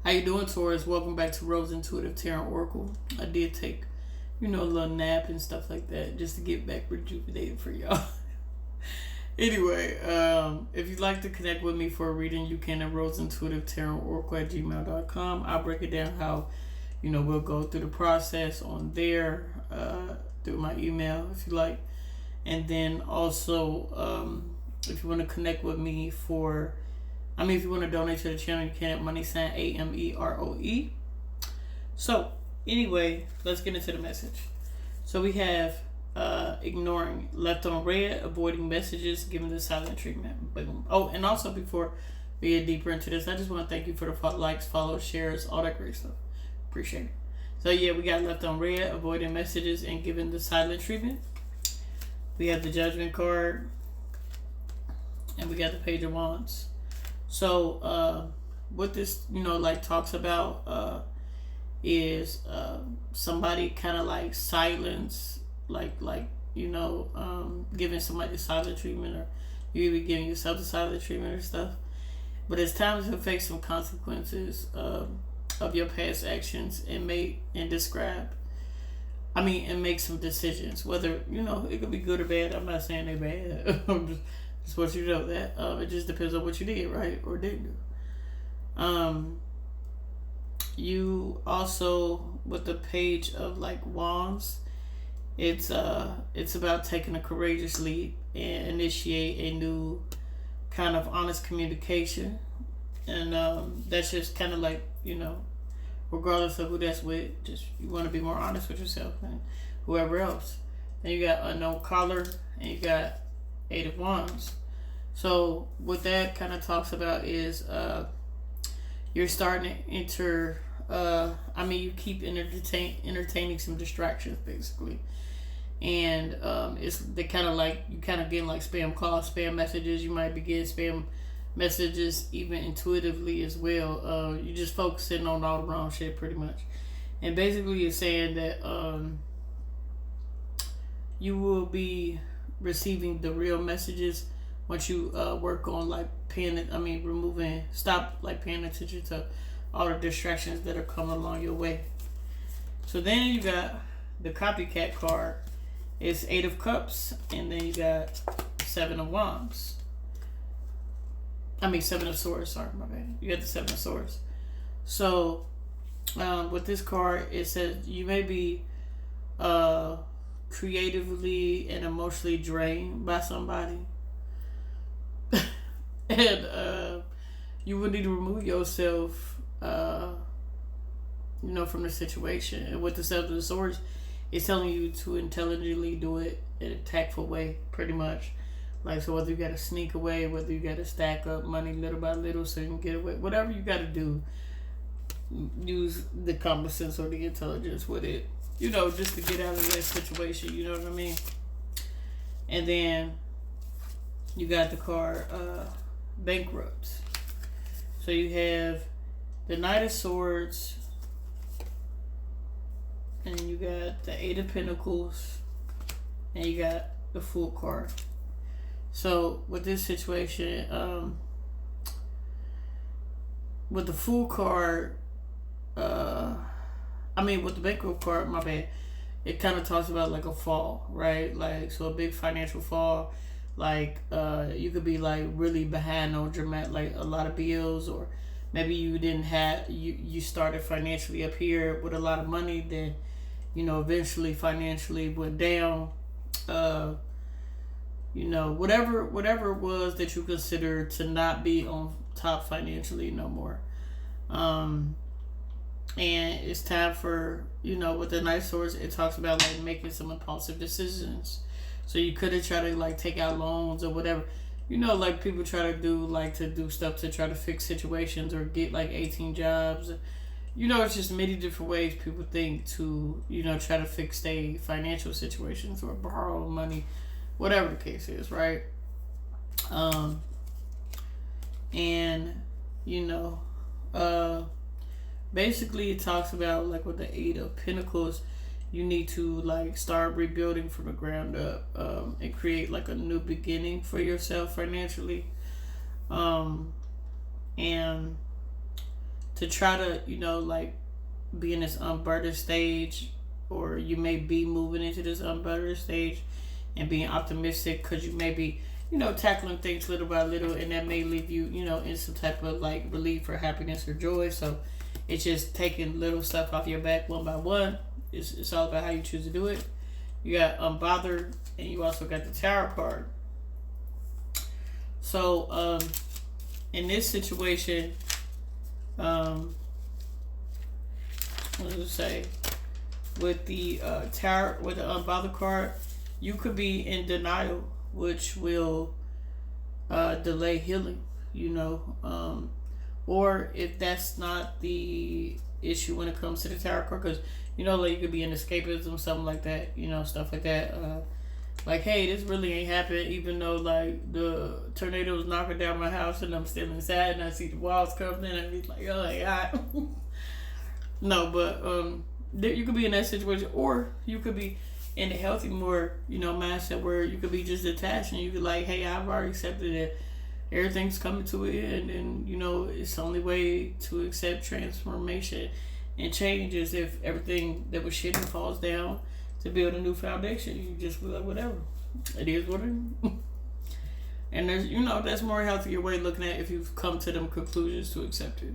How you doing, Taurus? Welcome back to Rose Intuitive Tarot Oracle. I did take, a little nap and stuff like that just to get back rejuvenated for y'all. Anyway, if you'd like to connect with me for a reading, you can at roseintuitivetarotoracle@gmail.com. I'll break it down how, we'll go through the process on there, through my email if you like. And then also, if you want to connect with me if you want to donate to the channel, you can at #AMEROE. So, anyway, let's get into the message. So we have ignoring, left on red, avoiding messages, giving the silent treatment. Boom. Oh, and also before we get deeper into this, I just want to thank you for the likes, follows, shares, all that great stuff. Appreciate it. So yeah, we got left on red, avoiding messages, and giving the silent treatment. We have the Judgment card, and we got the Page of Wands. So, what this, talks about, is, somebody kind of like silence, giving somebody the silent treatment, or you even giving yourself the silent treatment or stuff. But it's time to face some consequences, of your past actions and make some decisions. Whether, it could be good or bad. I'm not saying they're bad. Just want you to know that it just depends on what you did, right, or didn't do. You also, with the Page of Wands, it's about taking a courageous leap and initiate a new kind of honest communication, and that's just kind of regardless of who that's with, just you want to be more honest with yourself and whoever else. Then you got Unknown Caller, and you got Eight of Wands. So what that kind of talks about is you're starting to enter. You keep entertaining some distractions basically, and they kind of you kind of getting spam calls, spam messages. You might be getting spam messages even intuitively as well. You're just focusing on all the wrong shit pretty much, and basically you're saying that you will be receiving the real messages once you work on stop paying attention to all the distractions that are coming along your way. So then you got the Copycat card. It's Eight of Cups, and then you got Seven of Wands. Seven of Swords, sorry, my bad. You got the Seven of Swords. So with this card, it says you may be creatively and emotionally drained by somebody, and you would need to remove yourself from the situation. And with the Seven of Swords, it's telling you to intelligently do it in a tactful way, pretty much. So whether you got to sneak away, whether you got to stack up money little by little so you can get away, whatever you got to do, use the common sense or the intelligence with it, just to get out of that situation, you know what I mean? And then you got the card Bankrupt. So you have the Knight of Swords, and you got the Eight of Pentacles, and you got the Fool card. So with this situation, with the Fool card, with the Bankrupt card, my bad, it kind of talks about a fall, right? So a big financial fall. You could be really behind on a lot of bills, or maybe you didn't have, you started financially up here with a lot of money, then eventually financially went down. Whatever it was that you consider to not be on top financially no more. And it's time for, with the Knight of Swords, it talks about making some impulsive decisions. So you could have tried to take out loans or whatever. People try to do stuff to try to fix situations or get 18 jobs. It's just many different ways people think to, try to fix their financial situations or borrow money, whatever the case is, right? Basically it talks about with the Eight of Pentacles, you need to start rebuilding from the ground up, and create a new beginning for yourself financially. And to try to, like be in this unburdened stage, or you may be moving into this unburdened stage and being optimistic because you may be, tackling things little by little, and that may leave you, in some type of like relief or happiness or joy. So it's just taking little stuff off your back one by one. It's all about how you choose to do it. You got unbothered, and you also got the Tower card. So in this situation, what does it say? With the Tower, with the unbothered card, you could be in denial, which will delay healing, or if that's not the issue when it comes to the Tower card, because like you could be in escapism, something like that, stuff like that. Like, hey, this really ain't happened, even though like the tornado was knocking down my house and I'm still inside and I see the walls coming in and be like, oh my God. No, but you could be in that situation, or you could be in a healthy, more mindset where you could be just detached and you could like, hey, I've already accepted that everything's coming to an end, and it's the only way to accept transformation and change is if everything that was shitty falls down to build a new foundation. You just be like, whatever, it is what it is. And there's that's more healthier way of looking at it if you've come to them conclusions to accept it.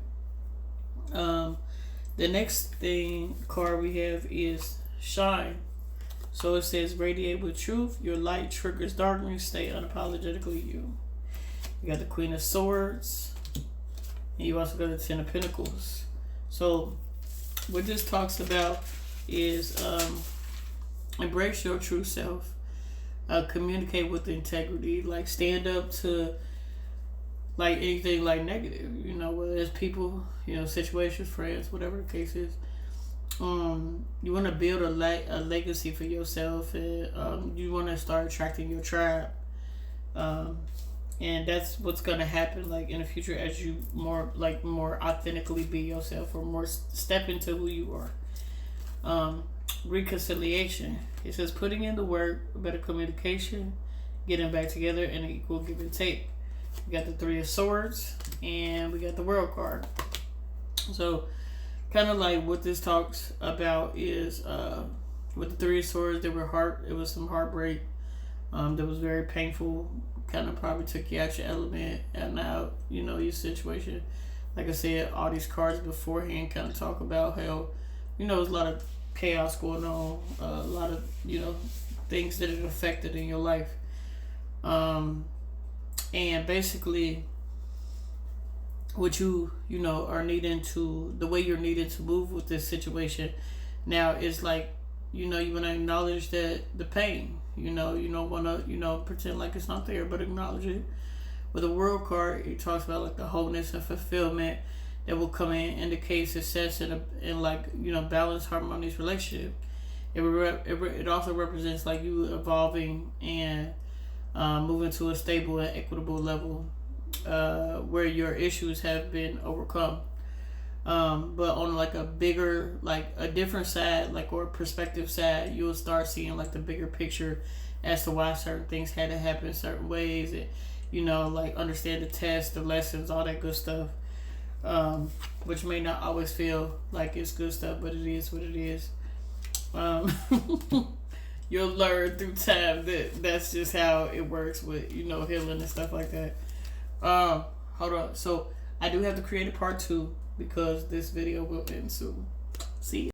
The next card we have is Shine. So it says, radiate with truth. Your light triggers darkness. Stay unapologetically you. You got the Queen of Swords. And you also got the Ten of Pentacles. So what this talks about is embrace your true self. Communicate with integrity. Like stand up to like anything like negative. Whether it's people, situations, friends, whatever the case is. You want to build a legacy for yourself, and you want to start attracting your tribe, and that's what's gonna happen like in the future as you more authentically be yourself, or more step into who you are. Reconciliation. It says putting in the work, better communication, getting back together, and an equal give and take. We got the Three of Swords, and we got the World card. So kind of like what this talks about is with the Three of Swords, it was some heartbreak that was very painful, kind of probably took you out your element and out your situation. Like I said, all these cards beforehand kind of talk about how there's a lot of chaos going on, a lot of things that it affected in your life, and basically what you are needing to, the way you're needing to move with this situation now is like, you want to acknowledge that the pain, you don't want to, pretend like it's not there, but acknowledge it. With the World card, it talks about like the wholeness and fulfillment that will come in, indicate success in like, balanced, harmonious relationship. It also represents like you evolving and moving to a stable and equitable level, where your issues have been overcome, but on like a bigger, like a different side, like, or perspective side, you'll start seeing like the bigger picture as to why certain things had to happen certain ways, and like understand the tests, the lessons, all that good stuff, which may not always feel like it's good stuff, but it is what it is. You'll learn through time that that's just how it works with healing and stuff like that. Hold on. So I do have to create a part 2 because this video will end soon.